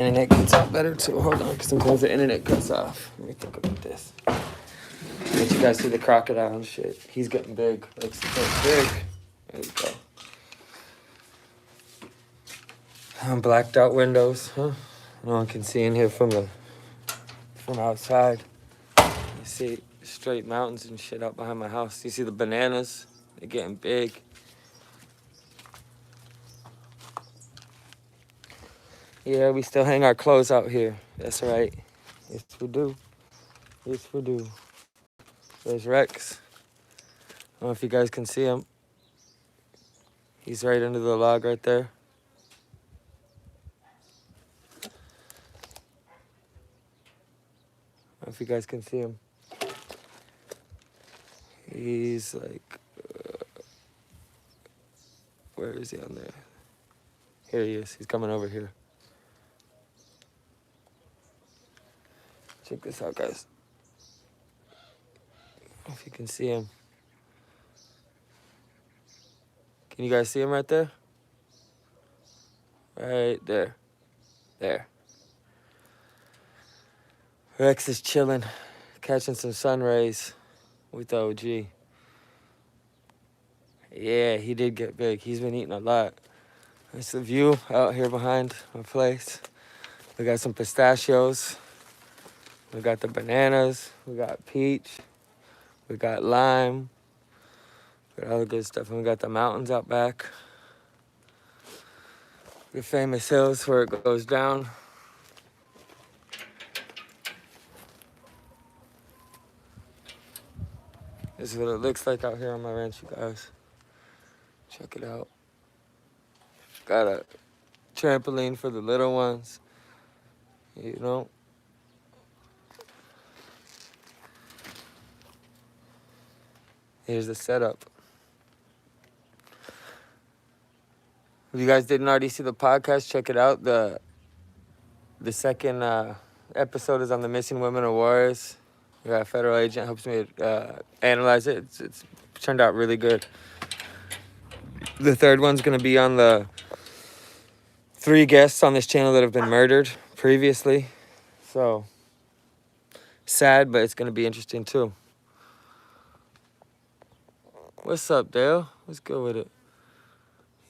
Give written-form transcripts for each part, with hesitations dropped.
Internet cuts out better too. Hold on, because sometimes the internet cuts off. Let me think about this. Let you guys see the crocodile and shit. He's getting big. Like so big. There we go. Blacked out windows, huh? No one can see in here from outside. You see straight mountains and shit out behind my house. You see the bananas? They're getting big. Yeah, we still hang our clothes out here. That's right. Yes, we do. Yes, we do. There's Rex. I don't know if you guys can see him. He's right under the log right there. I don't know if you guys can see him. He's like, where is he on there? Here he is. He's coming over here. Check this out, guys. I don't know if you can see him. Can you guys see him right there? Right there. There. Rex is chilling, catching some sun rays with the OG. Yeah, he did get big. He's been eating a lot. That's the view out here behind my place. We got some pistachios. We got the bananas. We got peach. We got lime. We got all the good stuff. And we got the mountains out back. The famous hills where it goes down. This is what it looks like out here on my ranch, you guys. Check it out. Got a trampoline for the little ones. You know. Here's the setup. If you guys didn't already see the podcast, check it out. The second episode is on the missing women of warriors. We got a federal agent helps me analyze it. It's turned out really good. The third one's gonna be on the 3 guests on this channel that have been murdered previously. So sad, but it's gonna be interesting too. What's up, Dale? Let's go with it.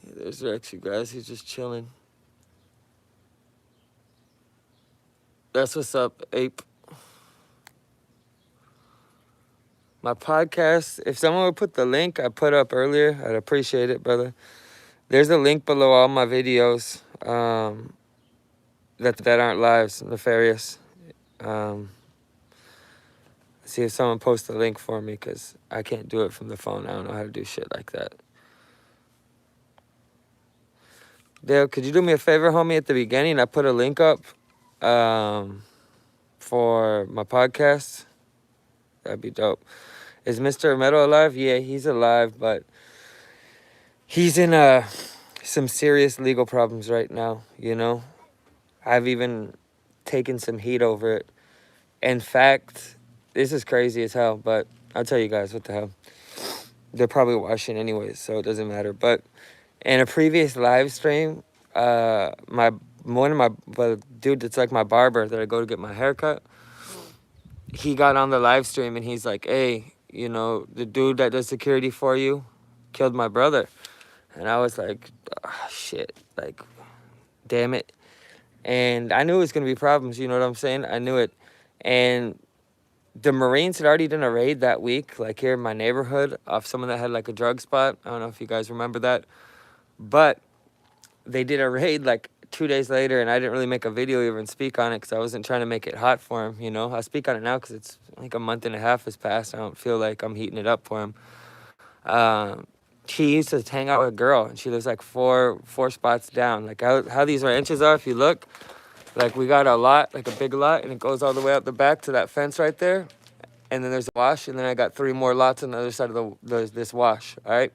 Yeah, there's Rex, you guys. He's just chilling. That's what's up, Ape. My podcast, if someone would put the link I put up earlier, I'd appreciate it, brother. There's a link below all my videos that aren't lives, nefarious. See if someone posts a link for me, because I can't do it from the phone. I don't know how to do shit like that. Dale, could you do me a favor, homie, at the beginning? I put a link up for my podcast. That'd be dope. Is Mr. Meadow alive? Yeah, he's alive, but he's in some serious legal problems right now, you know? I've even taken some heat over it. In fact, this is crazy as hell, but I'll tell you guys, what the hell. They're probably watching anyways, so it doesn't matter. But in a previous live stream, one of my dude that's like my barber that I go to get my hair cut, he got on the live stream and he's like, hey, you know, the dude that does security for you killed my brother. And I was like, oh, shit, like, damn it. And I knew it was going to be problems, you know what I'm saying? I knew it. And the Marines had already done a raid that week, like here in my neighborhood, off someone that had like a drug spot. I don't know if you guys remember that. But they did a raid like 2 days later, and I didn't really make a video or even speak on it because I wasn't trying to make it hot for him, you know? I speak on it now because it's like a month and a half has passed. I don't feel like I'm heating it up for him. He used to hang out with a girl, and she lives like four spots down. Like how these ranches are, if you look, like we got a lot, like a big lot, and it goes all the way up the back to that fence right there. And then there's a wash, and then I got 3 more lots on the other side of this wash, all right?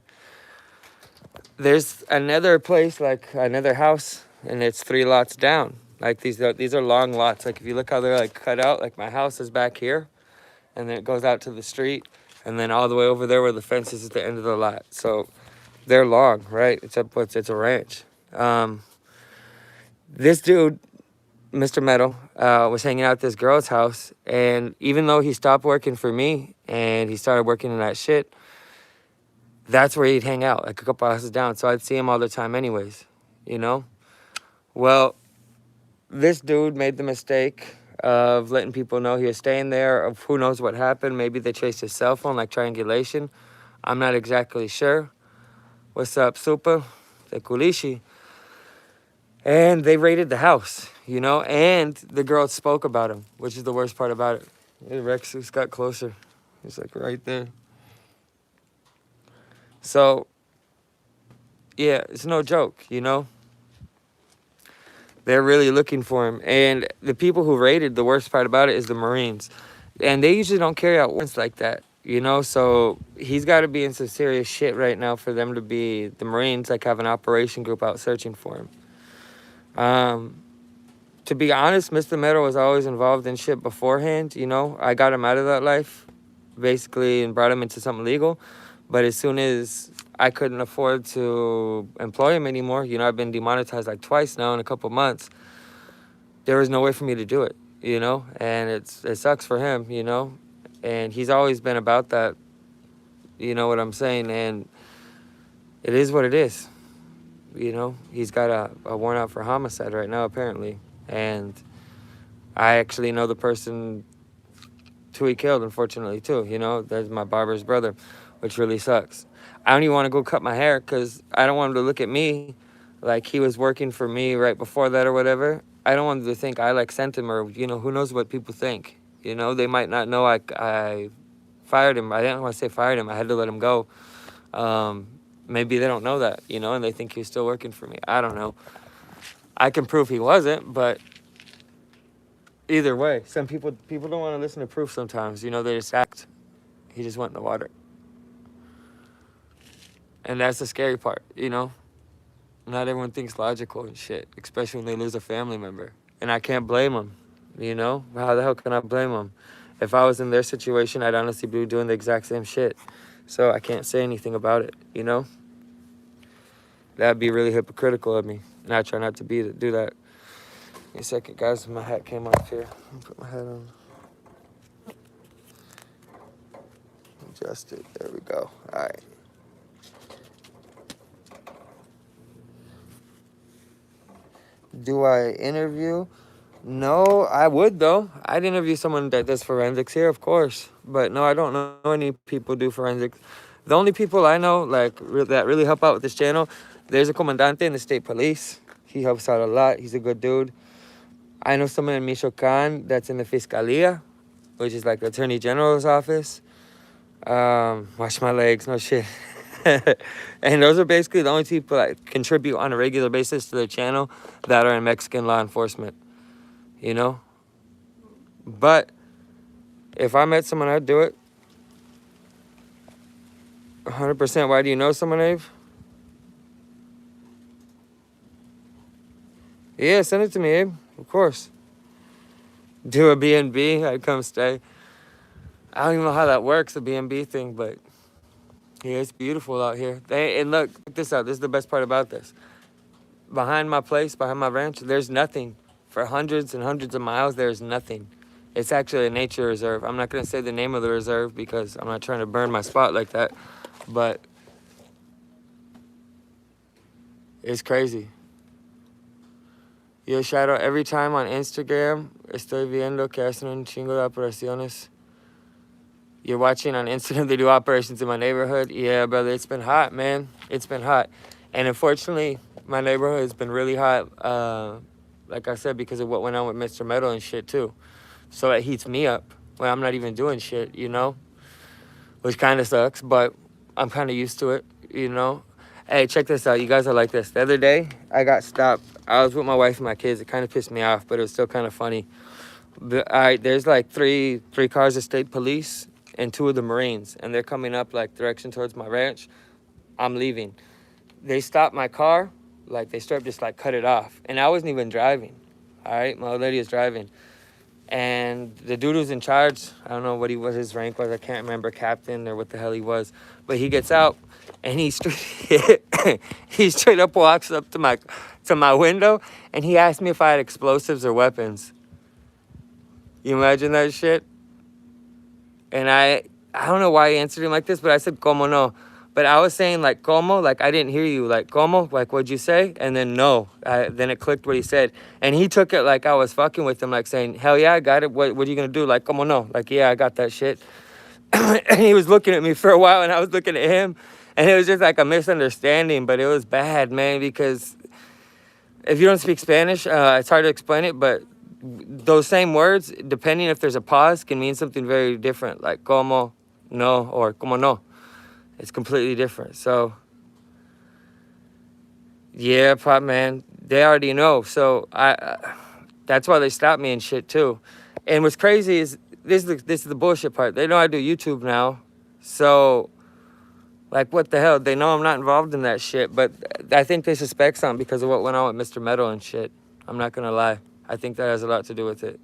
There's another place, like another house, and it's 3 lots down. Like these are long lots. Like if you look how they're like cut out, like my house is back here, and then it goes out to the street, and then all the way over there where the fence is at the end of the lot. So they're long, right? It's a ranch. This dude, Mr. Meadow was hanging out at this girl's house, and even though he stopped working for me and he started working in that shit, that's where he'd hang out, like a couple houses down. So I'd see him all the time anyways, you know? Well, this dude made the mistake of letting people know he was staying there, of who knows what happened. Maybe they traced his cell phone, like triangulation. I'm not exactly sure. What's up, Super? The Kulishi. And they raided the house, you know? And the girl spoke about him, which is the worst part about it. Hey, Rex just got closer. He's like right there. So, yeah, it's no joke, you know? They're really looking for him. And the people who raided, the worst part about it is the Marines. And they usually don't carry out warrants like that, you know? So he's got to be in some serious shit right now for them to be, the Marines, like, have an operation group out searching for him. To be honest, Mr. Meadow was always involved in shit beforehand, you know? I got him out of that life, basically, and brought him into something legal. But as soon as I couldn't afford to employ him anymore, you know, I've been demonetized like twice now in a couple months, there was no way for me to do it, you know? And it sucks for him, you know? And he's always been about that, you know what I'm saying? And it is what it is, you know? He's got a warrant out for homicide right now, apparently. And I actually know the person who he killed, unfortunately, too, you know? That's my barber's brother, which really sucks. I don't even want to go cut my hair because I don't want him to look at me like he was working for me right before that or whatever. I don't want them to think I, like, sent him or, you know, who knows what people think. You know, they might not know I fired him. I didn't want to say fired him. I had to let him go. Maybe they don't know that, you know, and they think he's still working for me. I don't know. I can prove he wasn't, but either way, some people don't want to listen to proof sometimes. You know, they just act. He just went in the water. And that's the scary part, you know? Not everyone thinks logical and shit, especially when they lose a family member. And I can't blame them, you know? How the hell can I blame them? If I was in their situation, I'd honestly be doing the exact same shit. So I can't say anything about it, you know? That'd be really hypocritical of me. And I try not to do that. Give me a second, guys. My hat came off here. Let me put my hat on. Adjust it. There we go. All right. Do I interview? No, I would, though. I'd interview someone that does forensics here, of course. But no, I don't know any people do forensics. The only people I know, like, that really help out with this channel, there's a comandante in the state police. He helps out a lot. He's a good dude. I know someone in Michoacan that's in the Fiscalía, which is like the Attorney General's office. Watch my legs, no shit. And those are basically the only people that contribute on a regular basis to the channel that are in Mexican law enforcement, you know? But if I met someone, I'd do it. 100%. Why do you know someone, Abe? Yeah, send it to me, Abe. Of course. Do a B&B, I'd come stay. I don't even know how that works, the B&B thing, but yeah, it's beautiful out here. And look, check this out. This is the best part about this. Behind my place, behind my ranch, there's nothing. For hundreds and hundreds of miles, there's nothing. It's actually a nature reserve. I'm not going to say the name of the reserve because I'm not trying to burn my spot like that. But it's crazy. Yo, Shadow, every time on Instagram, estoy viendo que hacen un chingo de operaciones. You're watching on Instagram, they do operations in my neighborhood. Yeah, brother, it's been hot, man. It's been hot. And unfortunately, my neighborhood has been really hot, like I said, because of what went on with Mr. Metal and shit, too. So it heats me up when I'm not even doing shit, you know? Which kind of sucks, but I'm kind of used to it, you know? Hey, check this out. You guys are like this. The other day, I got stopped. I was with my wife and my kids. It kind of pissed me off, but it was still kind of funny. There's like three cars of state police and 2 of the Marines, and they're coming up like direction towards my ranch. I'm leaving. They stopped my car, like they straight up just like cut it off, and I wasn't even driving. All right, my old lady was driving, and the dude who's in charge, I don't know what his rank was. I can't remember, captain or what the hell he was, but he gets out and he straight up walks up to to my window, and he asked me if I had explosives or weapons. You imagine that shit? And I don't know why I answered him like this, but I said, como no. But I was saying, like, como, like, I didn't hear you. Like, como, like, what'd you say? And then no. Then it clicked what he said. And he took it like I was fucking with him, like saying, hell yeah, I got it. What are you going to do? Like, como no. Like, yeah, I got that shit. And he was looking at me for a while, and I was looking at him. And it was just like a misunderstanding, but it was bad, man, because if you don't speak Spanish, it's hard to explain it, but those same words, depending if there's a pause, can mean something very different, like como no or como no. It's completely different. So, yeah, pop man, they already know. So that's why they stopped me and shit too. And what's crazy is this is the bullshit part. They know I do YouTube now, so like what the hell? They know I'm not involved in that shit, but I think they suspect something because of what went on with Mr. Metal and shit. I'm not gonna lie. I think that has a lot to do with it.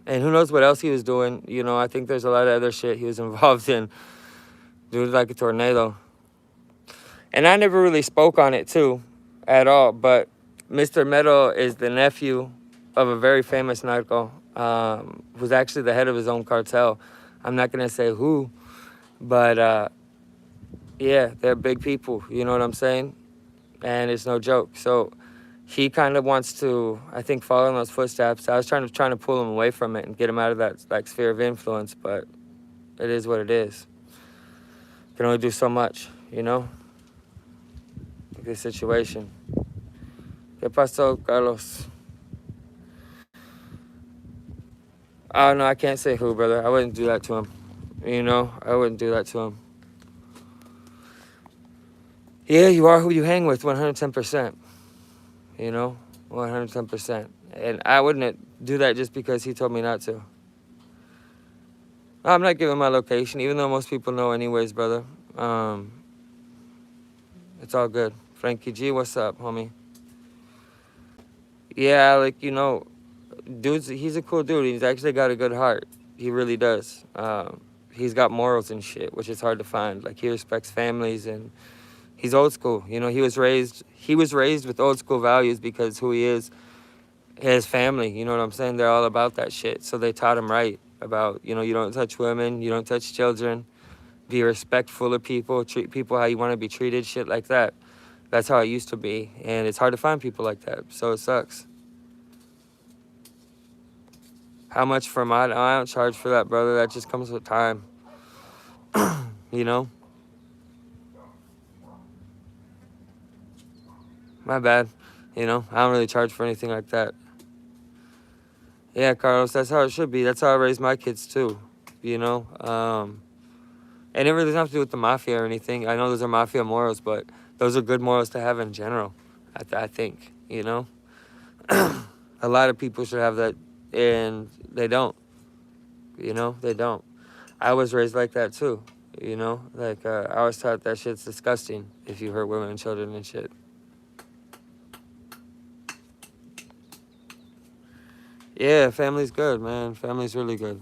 And who knows what else he was doing. You know, I think there's a lot of other shit he was involved in. Dude, like a tornado. And I never really spoke on it, too, at all. But Mr. Metal is the nephew of a very famous narco, who's actually the head of his own cartel. I'm not going to say who, but, yeah, they're big people. You know what I'm saying? And it's no joke. So he kind of wants to, I think, follow in those footsteps. I was trying to pull him away from it and get him out of that like sphere of influence, but it is what it is. You can only do so much, you know? Like this situation. ¿Qué pasó, Carlos? Oh, no, I can't say who, brother. I wouldn't do that to him. You know? I wouldn't do that to him. Yeah, you are who you hang with, 110%. You know? 110%. And I wouldn't do that just because he told me not to. I'm not giving my location, even though most people know anyways, brother. It's all good. Frankie G, what's up, homie? Yeah, like, you know, he's a cool dude. He's actually got a good heart. He really does. He's got morals and shit, which is hard to find. Like, he respects families, and he's old school. You know, he was raised with old school values because who he is, his family, you know what I'm saying? They're all about that shit. So they taught him right about, you know, you don't touch women, you don't touch children, be respectful of people, treat people how you want to be treated, shit like that. That's how it used to be, and it's hard to find people like that, so it sucks. How much for mine? I don't charge for that, brother. That just comes with time. You know? My bad. You know? I don't really charge for anything like that. Yeah, Carlos, that's how it should be. That's how I raise my kids, too. You know? And it really doesn't have to do with the mafia or anything. I know those are mafia morals, but those are good morals to have in general, I think. You know? A lot of people should have that, and they don't. You know? They don't. I was raised like that, too. You know? Like, I was taught that shit's disgusting if you hurt women and children and shit. Yeah, family's good, man. Family's really good.